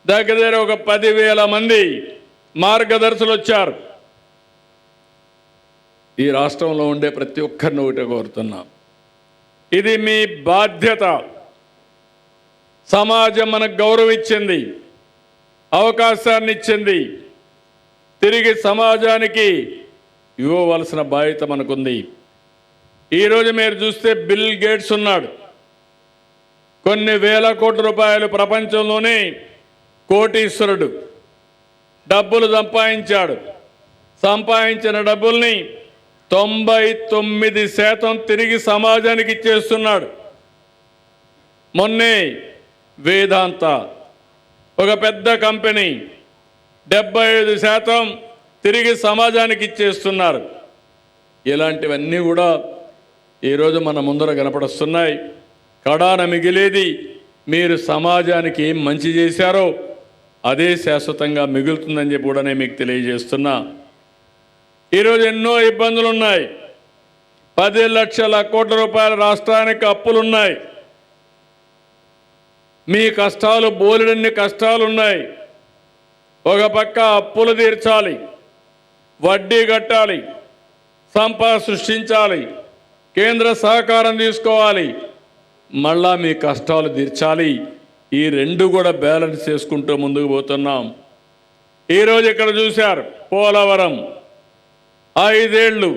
దగ్గర ఒక 10,000 మంది మార్గదర్శులు వచ్చారు. ఈ రాష్ట్రంలో ఉండే ప్రతి ఒక్కరిని ఒకటే కోరుతున్నాం, ఇది మీ బాధ్యత. సమాజం మనకు గౌరవం ఇచ్చింది, అవకాశాన్ని ఇచ్చింది, తిరిగి సమాజానికి ఇవ్వవలసిన బాధ్యత మనకుంది. ఈరోజు మీరు చూస్తే బిల్ గేట్స్ ఉన్నాడు, కొన్ని వేల కోట్ల రూపాయలు ప్రపంచంలోనే కోటీశ్వరుడు, డబ్బులు సంపాదించాడు. సంపాదించిన డబ్బుల్ని 99% తిరిగి సమాజానికి ఇచ్చేస్తున్నాడు. మొన్నే వేదాంత ఒక పెద్ద కంపెనీ 75% తిరిగి సమాజానికి ఇచ్చేస్తున్నారు. ఇలాంటివన్నీ కూడా ఈరోజు మన ముందర కనపడుస్తున్నాయి. కడాన మిగిలేది మీరు సమాజానికి ఏం మంచి చేశారో అదే శాశ్వతంగా మిగులుతుందని చెప్పి కూడా నేను మీకు తెలియజేస్తున్నా. ఈరోజు ఎన్నో ఇబ్బందులు ఉన్నాయి. 10 లక్షల కోట్ల రూపాయల రాష్ట్రానికి అప్పులున్నాయి. మీ కష్టాలు బోలెడన్ని కష్టాలు ఉన్నాయి. ఒక పక్క అప్పులు తీర్చాలి, వడ్డీ కట్టాలి, సంపద సృష్టించాలి, కేంద్ర సహకారం తీసుకోవాలి, మళ్ళా మీ కష్టాలు తీర్చాలి. ఈ రెండు కూడా బ్యాలెన్స్ చేసుకుంటూ ముందుకు పోతున్నాం. ఈరోజు ఇక్కడ చూశారు పోలవరం 5 ఏళ్ళు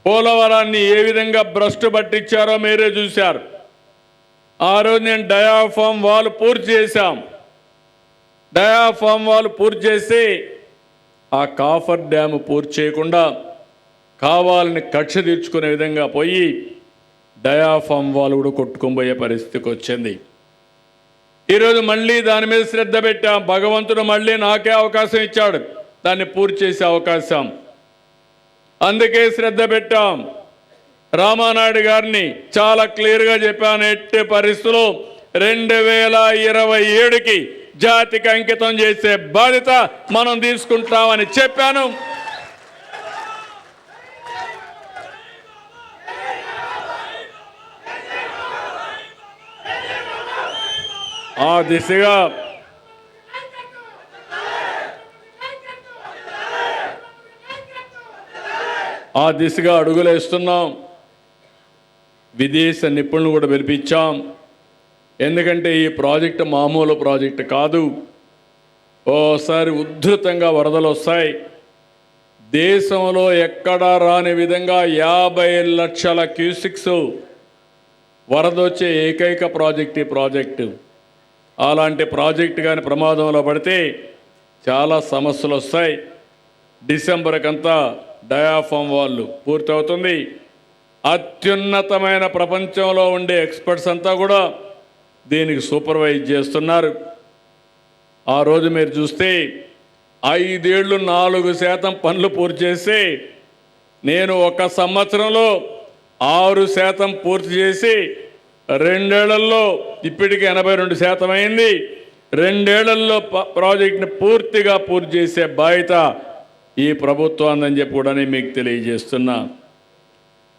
పోలవరాన్ని ఏ విధంగా భ్రష్టు పట్టించారో మీరే చూశారు. ఆ రోజు నేను డయాఫామ్ వాల్ పూర్తి చేశాం. డయాఫామ్ వాల్ పూర్తి చేసి ఆ కాఫర్ డ్యాము పూర్తి చేయకుండా కావాలని కక్ష తీర్చుకునే విధంగా పోయి డయాఫామ్ వాల్ కూడా కొట్టుకొని పోయే పరిస్థితికి వచ్చింది. ఈరోజు మళ్ళీ దాని మీద శ్రద్ధ పెట్టాం. భగవంతుడు మళ్ళీ నాకే అవకాశం ఇచ్చాడు దాన్ని పూర్తి చేసే అవకాశం. అందుకే శ్రద్ధ పెట్టాం. రామానాయుడు గారిని చాలా క్లియర్గా చెప్పాను, ఎట్టి పరిస్థితుల్లో 2027కి జాతికి అంకితం చేసే బాధ్యత మనం తీసుకుంటామని చెప్పాను. ఆ దిశగా అడుగులేస్తున్నాం. విదేశ నిపుణులు కూడా పిలిపించాం. ఎందుకంటే ఈ ప్రాజెక్టు మామూలు ప్రాజెక్టు కాదు. ఓసారి ఉధృతంగా వరదలు వస్తాయి. దేశంలో ఎక్కడా రాని విధంగా 50 లక్షల క్యూసిక్స్ వరద వచ్చే ఏకైక ప్రాజెక్ట్ ఈ ప్రాజెక్టు. అలాంటి ప్రాజెక్టు కానీ ప్రమాదంలో పడితే చాలా సమస్యలు వస్తాయి. డిసెంబర్కంతా డయాఫామ్ వాళ్ళు పూర్తవుతుంది. అత్యున్నతమైన ప్రపంచంలో ఉండే ఎక్స్పర్ట్స్ అంతా కూడా దీనికి సూపర్వైజ్ చేస్తున్నారు. ఆ రోజు మీరు చూస్తే 5 ఏళ్ళు 4% పనులు పూర్తి చేసి, నేను 1 సంవత్సరంలో 6% పూర్తి చేసి 2 ఏళ్లలో ఇప్పటికి 82% అయింది. 2 ఏళ్లలో ప్రాజెక్ట్ని పూర్తిగా పూర్తి చేసే బాధ్యత ఈ ప్రభుత్వం అని చెప్పి కూడా మీకు తెలియజేస్తున్నా.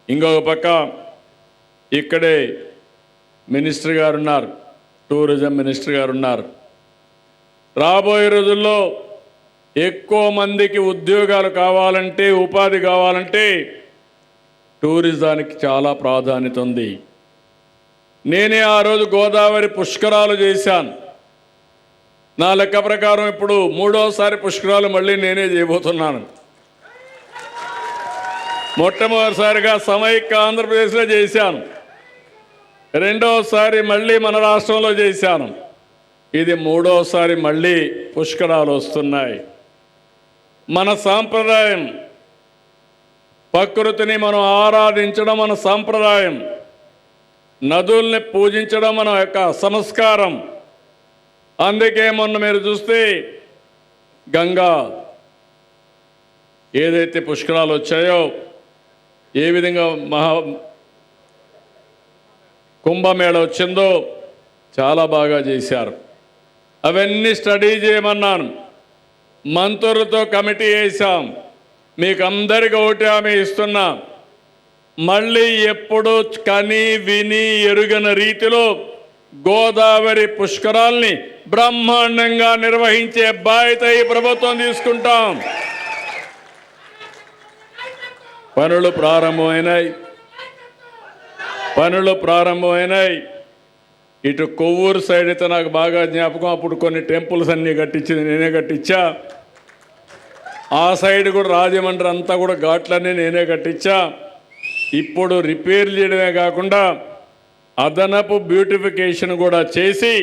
ఇంకొక పక్క ఇక్కడే మినిస్టర్ గారు ఉన్నారు, టూరిజం మినిస్టర్ గారు ఉన్నారు. రాబోయే రోజుల్లో ఎక్కువ మందికి ఉద్యోగాలు కావాలంటే, ఉపాధి కావాలంటే టూరిజానికి చాలా ప్రాధాన్యత ఉంది. నేనే ఆ రోజు గోదావరి పుష్కరాలు చేశాను. నా లెక్క ప్రకారం ఇప్పుడు 3వసారి పుష్కరాలు మళ్ళీ నేనే చేయబోతున్నాను. మొట్టమొదటిసారిగా సమైక్య ఆంధ్రప్రదేశ్లో చేశాను, 2వసారి మళ్ళీ మన రాష్ట్రంలో చేశాను. ఇది 3వసారి మళ్ళీ పుష్కరాలు వస్తున్నాయి. మన సాంప్రదాయం, ప్రకృతిని మనం ఆరాధించడం మన సాంప్రదాయం, నదుల్ని పూజించడం మన యొక్క సంస్కారం. అందుకే మొన్న మీరు చూస్తే గంగా ఏదైతే పుష్కరాలు వచ్చాయో, ఏ విధంగా కుంభమేళ వచ్చిందో చాలా బాగా చేశారు. అవన్నీ స్టడీ చేయమన్నాను. మంత్రులతో కమిటీ వేసాం. మీకు అందరికీ ఒకటి హామీ ఇస్తున్నా, మళ్ళీ ఎప్పుడూ కని విని ఎరుగని రీతిలో గోదావరి పుష్కరాల్ని బ్రహ్మాండంగా నిర్వహించే బాధ్యత ఈ ప్రభుత్వం తీసుకుంటాం. పనులు ప్రారంభమైనాయి. ఇటు కొవ్వూరు సైడ్ అయితే నాకు బాగా జ్ఞాపకం. అప్పుడు కొన్ని టెంపుల్స్ అన్నీ కట్టించింది నేనే కట్టించా. ఆ సైడ్ కూడా రాజమండ్రి అంతా కూడా ఘాట్లన్నీ నేనే కట్టించా. ఇప్పుడు రిపేర్ చేయడమే కాకుండా అదనపు బ్యూటిఫికేషన్ కూడా చేసి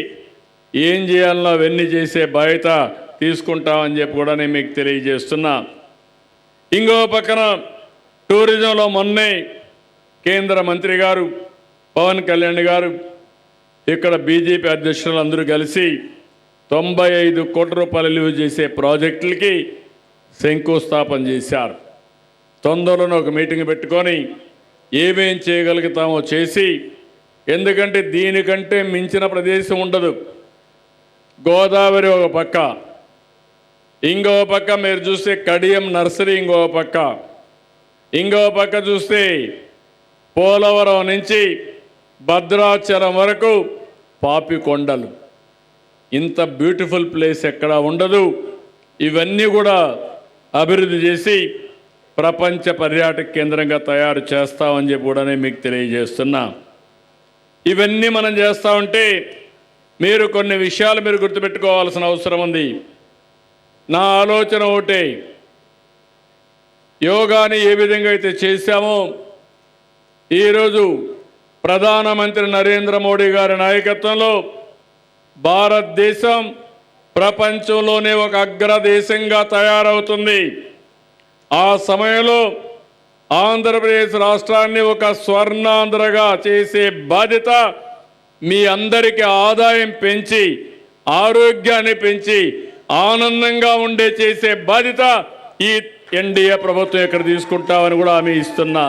ఏం చేయాలనో అవన్నీ చేసే బాధ్యత తీసుకుంటామని చెప్పి కూడా నేను మీకు తెలియజేస్తున్నా. ఇంకో పక్కన టూరిజంలో మొన్నే కేంద్ర మంత్రి గారు పవన్ కళ్యాణ్ గారు ఇక్కడ బీజేపీ అధ్యక్షులు అందరూ కలిసి 95 కోట్ల రూపాయలు విలువ చేసే ప్రాజెక్టులకి శంకుస్థాపన చేశారు. తొందరలోనే ఒక మీటింగ్ పెట్టుకొని ఏమేం చేయగలుగుతామో చేసి, ఎందుకంటే దీనికంటే మించిన ప్రదేశం ఉండదు. గోదావరి ఒక పక్క, ఇంకో పక్క మీరు చూస్తే కడియం నర్సరీ, ఇంకో పక్క చూస్తే పోలవరం నుంచి భద్రాచలం వరకు పాపికొండలు. ఇంత బ్యూటిఫుల్ ప్లేస్ ఎక్కడా ఉండదు. ఇవన్నీ కూడా అభివృద్ధి చేసి ప్రపంచ పర్యాటక కేంద్రంగా తయారు చేస్తామని చెప్పి కూడా నేను మీకు తెలియజేస్తున్నా. ఇవన్నీ మనం చేస్తూ ఉంటే మీరు కొన్ని విషయాలు మీరు గుర్తుపెట్టుకోవాల్సిన అవసరం ఉంది. నా ఆలోచన ఒకటే, యోగాని ఏ విధంగా అయితే చేశామో ఈరోజు ప్రధానమంత్రి నరేంద్ర మోడీ గారి నాయకత్వంలో భారతదేశం ప్రపంచంలోనే ఒక అగ్రదేశంగా తయారవుతుంది. ఆ సమయంలో ఆంధ్రప్రదేశ్ రాష్ట్రాన్ని ఒక స్వర్ణాంధ్రగా చేసే బాధ్యత, మీ అందరికీ ఆదాయం పెంచి ఆరోగ్యాన్ని పెంచి ఆనందంగా ఉండే చేసే బాధ్యత ఈ ఎన్డీఏ ప్రభుత్వం ఇక్కడ తీసుకుంటామని కూడా హామీ ఇస్తున్నా.